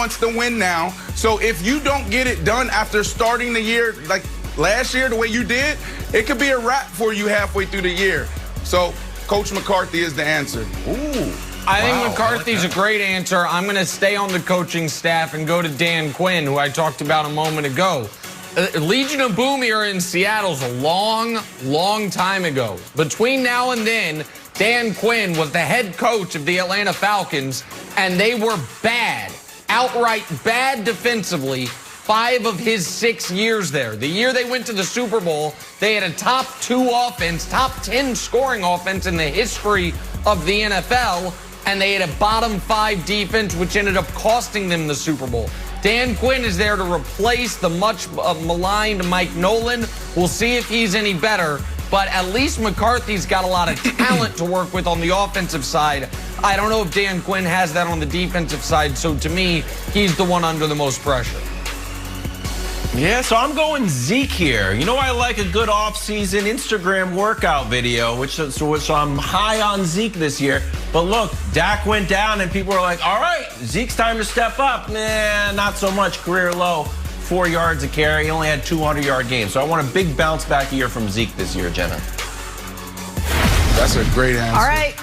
wants to win now. So if you don't get it done after starting the year like last year, the way you did, it could be a wrap for you halfway through the year. So Coach McCarthy is the answer. Ooh. I think McCarthy's a great answer. I'm going to stay on the coaching staff and go to Dan Quinn, who I talked about a moment ago. Legion of Boom here in Seattle's a long, long time ago. Between now and then, Dan Quinn was the head coach of the Atlanta Falcons, and they were bad, outright bad defensively 5 of his 6 years there. The year they went to the Super Bowl, they had a top 2 offense, top 10 scoring offense in the history of the NFL, and they had a bottom 5 defense, which ended up costing them the Super Bowl. Dan Quinn is there to replace the much maligned Mike Nolan. We'll see if he's any better, but at least McCarthy's got a lot of talent to work with on the offensive side. I don't know if Dan Quinn has that on the defensive side, so to me, he's the one under the most pressure. Yeah, so I'm going Zeke here. You know, I like a good off-season Instagram workout video, so I'm high on Zeke this year. But look, Dak went down, and people are like, all right, Zeke's time to step up. Nah, not so much. Career low, 4 yards a carry. He only had 200-yard games. So I want a big bounce back year from Zeke this year, Jenna. That's a great answer. All right.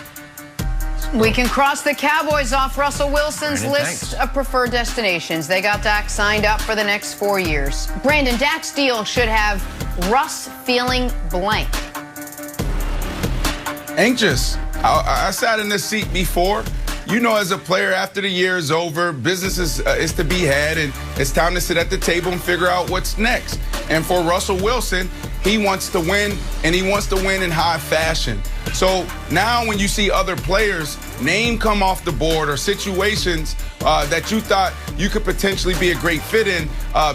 We can cross the Cowboys off Russell Wilson's list of preferred destinations. They got Dak signed up for the next 4 years. Brandon, Dak's deal should have Russ feeling blank. Anxious. I sat in this seat before. You know, as a player, after the year is over, business is to be had, and it's time to sit at the table and figure out what's next. And for Russell Wilson, he wants to win, and he wants to win in high fashion. So now when you see other players' name come off the board or situations that you thought you could potentially be a great fit in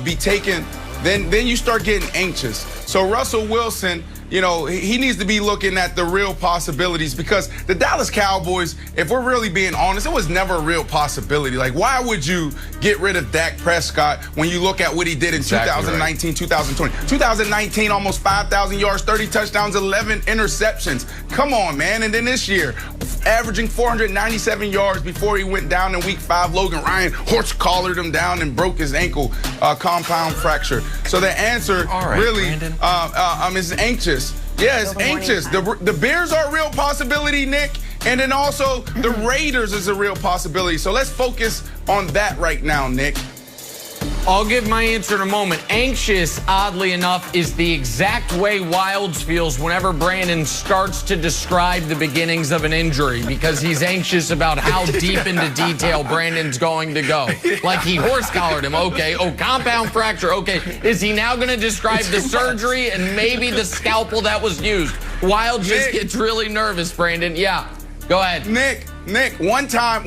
be taken, then you start getting anxious. So Russell Wilson, you know, he needs to be looking at the real possibilities, because the Dallas Cowboys, if we're really being honest, it was never a real possibility. Like, why would you get rid of Dak Prescott when you look at what he did in 2019, 2020? 2019, almost 5,000 yards, 30 touchdowns, 11 interceptions. Come on, man. And then this year, averaging 497 yards before he went down in Week 5. Logan Ryan horse-collared him down and broke his ankle, compound fracture. So the answer really is anxious. Yeah, it's anxious. The Bears are a real possibility, Nick. And then also the Raiders is a real possibility. So let's focus on that right now, Nick. I'll give my answer in a moment. Anxious, oddly enough, is the exact way Wilds feels whenever Brandon starts to describe the beginnings of an injury, because he's anxious about how deep into detail Brandon's going to go. Like, he horse-collared him. Okay. Oh, compound fracture. Okay. Is he now going to describe the surgery and maybe the scalpel that was used? Wild just gets really nervous, Brandon. Yeah. Go ahead. Nick, one time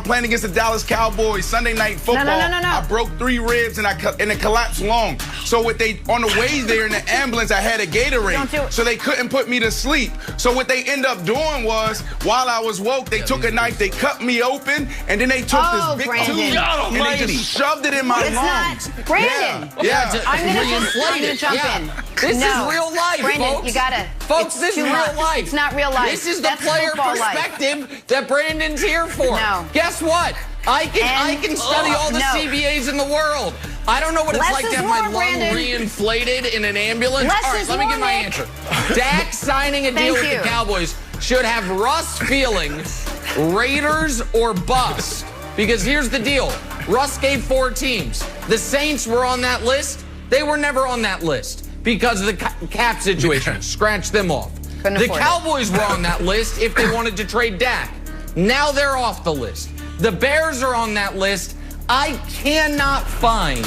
playing against the Dallas Cowboys, Sunday Night Football, No. I broke 3 ribs and it collapsed lung. So on the way there in the ambulance, I had a Gatorade, so they couldn't put me to sleep. So what they end up doing was, while I was woke, they took a knife, they cut me open, and then they took this big tube and they just shoved it in my lungs. Not Brandon. Yeah. I'm gonna jump in. This is real life, Brandon, folks. You gotta. Folks, this is real life. It's not real life. This is the player perspective that Brandon's here for. No. Guess what? I can study all the CBAs in the world. I don't know what it's like to have my lung reinflated in an ambulance. All right, let me get my answer. Dak signing a deal with the Cowboys should have Russ feeling Raiders or bust. Because here's the deal. Russ gave 4 teams. The Saints were on that list. They were never on that list because of the cap situation. Scratch them off. The Cowboys were on that list if they wanted to trade Dak. Now they're off the list. The Bears are on that list. I cannot find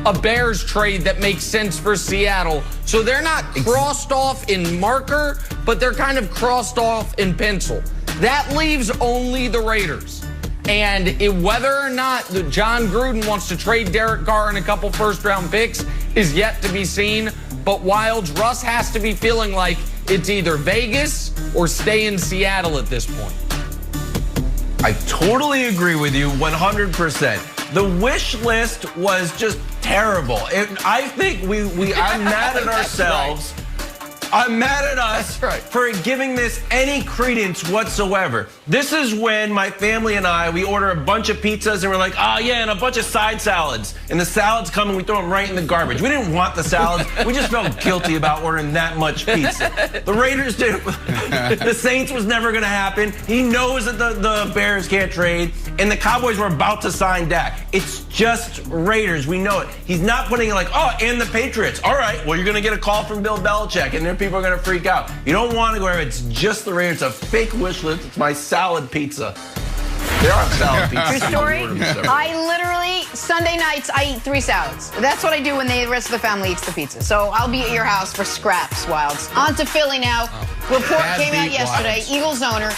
a Bears trade that makes sense for Seattle. So they're not crossed off in marker, but they're kind of crossed off in pencil. That leaves only the Raiders. And whether or not John Gruden wants to trade Derek Carr and a couple first-round picks is yet to be seen. But Wilds, Russ has to be feeling like it's either Vegas or stay in Seattle at this point. I totally agree with you 100%. The wish list was just terrible. I think I'm mad at ourselves I'm mad at us for giving this any credence whatsoever. This is when my family and I, we order a bunch of pizzas and we're like, oh yeah, and a bunch of side salads. And the salads come and we throw them right in the garbage. We didn't want the salads. We just felt guilty about ordering that much pizza. The Raiders did. The Saints was never going to happen. He knows that the Bears can't trade. And the Cowboys were about to sign Dak. It's just Raiders. We know it. He's not putting it like, oh, and the Patriots. All right, well, you're going to get a call from Bill Belichick, and then people are going to freak out. You don't want to go where it's just the Raiders. It's a fake wish list. It's my salad pizza. There are salad pizzas. True story. I literally, Sunday nights, I eat 3 salads. That's what I do when the rest of the family eats the pizza. So I'll be at your house for scraps, Wilds. On to Philly now. Report came out yesterday. Eagles owner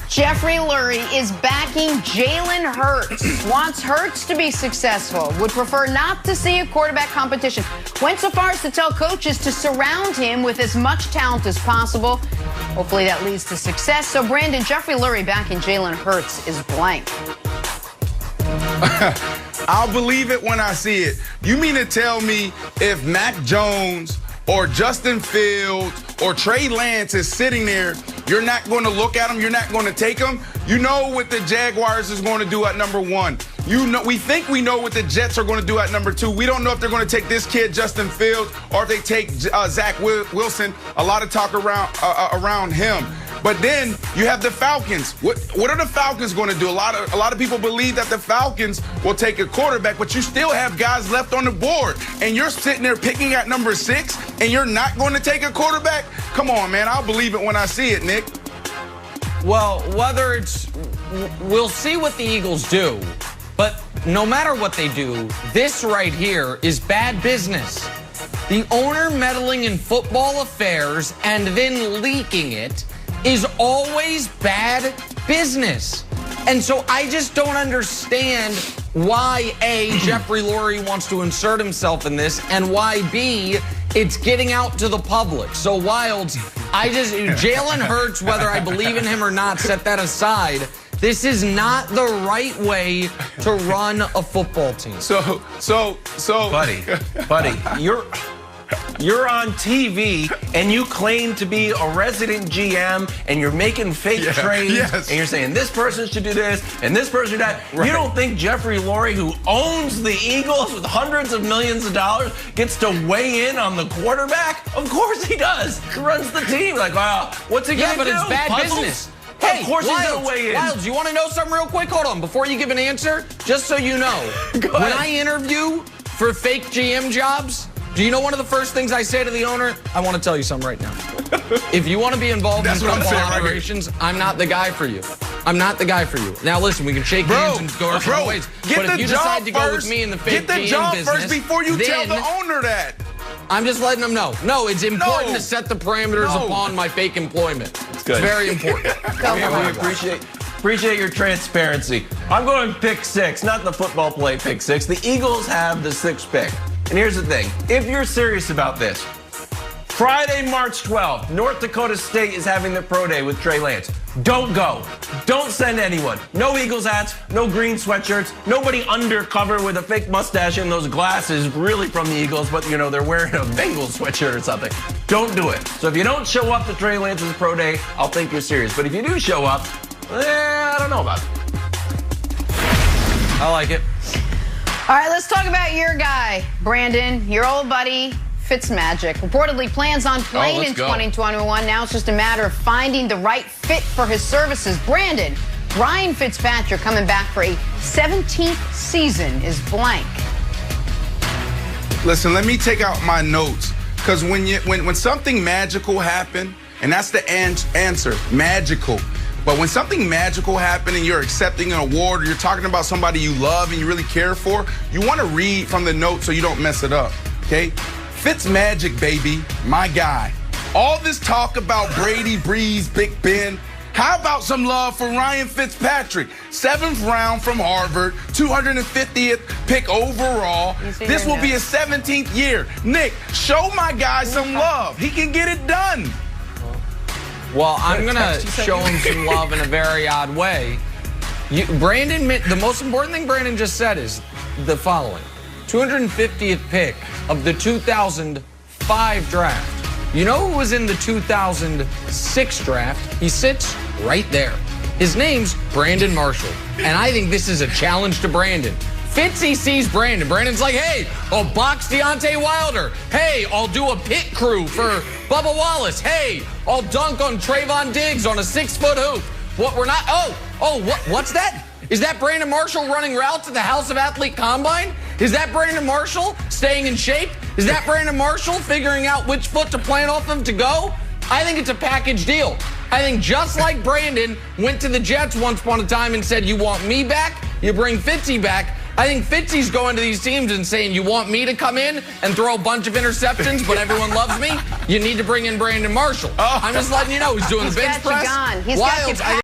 Jeffrey Lurie is backing Jalen Hurts, wants Hurts to be successful, would prefer not to see a quarterback competition. Went so far as to tell coaches to surround him with as much talent as possible. Hopefully that leads to success. So, Brandon, Jeffrey Lurie backing Jalen Hurts is blank. I'll believe it when I see it. You mean to tell me if Mac Jones or Justin Fields or Trey Lance is sitting there, you're not going to look at them, you're not going to take them? You know what the Jaguars is going to do at number 1. You know, we think we know what the Jets are going to do at number 2. We don't know if they're going to take this kid, Justin Fields, or if they take Zach Wilson. A lot of talk around him. But then you have the Falcons. What are the Falcons going to do? A lot of people believe that the Falcons will take a quarterback, but you still have guys left on the board. And you're sitting there picking at number 6, and you're not going to take a quarterback? Come on, man. I'll believe it when I see it, Nick. Well, we'll see what the Eagles do. But no matter what they do, this right here is bad business. The owner meddling in football affairs and then leaking it is always bad business. And so I just don't understand why, A, Jeffrey Lurie wants to insert himself in this, and why, B, it's getting out to the public. So, Wilds, Jalen Hurts, whether I believe in him or not, set that aside. This is not the right way to run a football team. So, buddy, you're on TV and you claim to be a resident GM and you're making fake trades and you're saying this person should do this and this person should that. Right. You don't think Jeffrey Lurie, who owns the Eagles with hundreds of millions of dollars, gets to weigh in on the quarterback? Of course he does. He runs the team. Like, wow, what's he gonna do? Yeah, but it's bad Puzzles? business. Hey, of course he's gonna weigh in. Wilds, you want to know something real quick? Hold on, before you give an answer, just so you know, when I interview for fake GM jobs, do you know one of the first things I say to the owner? I want to tell you something right now. If you want to be involved in football operations, I'm not the guy for you. I'm not the guy for you. Now listen, we can shake hands and go our different ways. But if you decide to go with me in the fake GM business, get the job first before you tell the owner that. I'm just letting them know. No, it's important to set the parameters upon my fake employment. It's very important. We appreciate your transparency. I'm going pick 6, not the football play pick 6. The Eagles have the 6th pick. And here's the thing. If you're serious about this, Friday, March 12th, North Dakota State is having the pro day with Trey Lance. Don't go. Don't send anyone. No Eagles hats, no green sweatshirts, nobody undercover with a fake mustache and those glasses really from the Eagles, but you know, they're wearing a Bengals sweatshirt or something. Don't do it. So if you don't show up to Trey Lance's pro day, I'll think you're serious. But if you do show up, I don't know about it. I like it. All right, let's talk about your guy, Brandon, your old buddy, Fitzmagic. Reportedly plans on playing in 2021. Now it's just a matter of finding the right fit for his services. Brandon, Ryan Fitzpatrick coming back for a 17th season is blank. Listen, let me take out my notes, because when something magical happened, and that's the answer, magical. But when something magical happened and you're accepting an award or you're talking about somebody you love and you really care for, you want to read from the note so you don't mess it up, okay? Fitzmagic, baby, my guy. All this talk about Brady, Breeze, Big Ben. How about some love for Ryan Fitzpatrick? 7th round from Harvard, 250th pick overall. This will be his 17th year. Nick, show my guy some love. He can get it done. Well, I'm going to show him some love in a very odd way. Brandon, the most important thing Brandon just said is the following. 250th pick of the 2005 draft. You know who was in the 2006 draft? He sits right there. His name's Brandon Marshall. And I think this is a challenge to Brandon. Fitzy sees Brandon. Brandon's like, hey, I'll box Deontay Wilder. Hey, I'll do a pit crew for Bubba Wallace. Hey, I'll dunk on Trayvon Diggs on a 6-foot hoop. What, we're not, what's that? Is that Brandon Marshall running routes at the House of Athlete Combine? Is that Brandon Marshall staying in shape? Is that Brandon Marshall figuring out which foot to plant off of to go? I think it's a package deal. I think just like Brandon went to the Jets once upon a time and said, you want me back? You bring Fitzy back. I think Fitzy's going to these teams and saying, you want me to come in and throw a bunch of interceptions, but everyone loves me? You need to bring in Brandon Marshall. I'm just letting you know, he's doing the bench press. He's got you gone.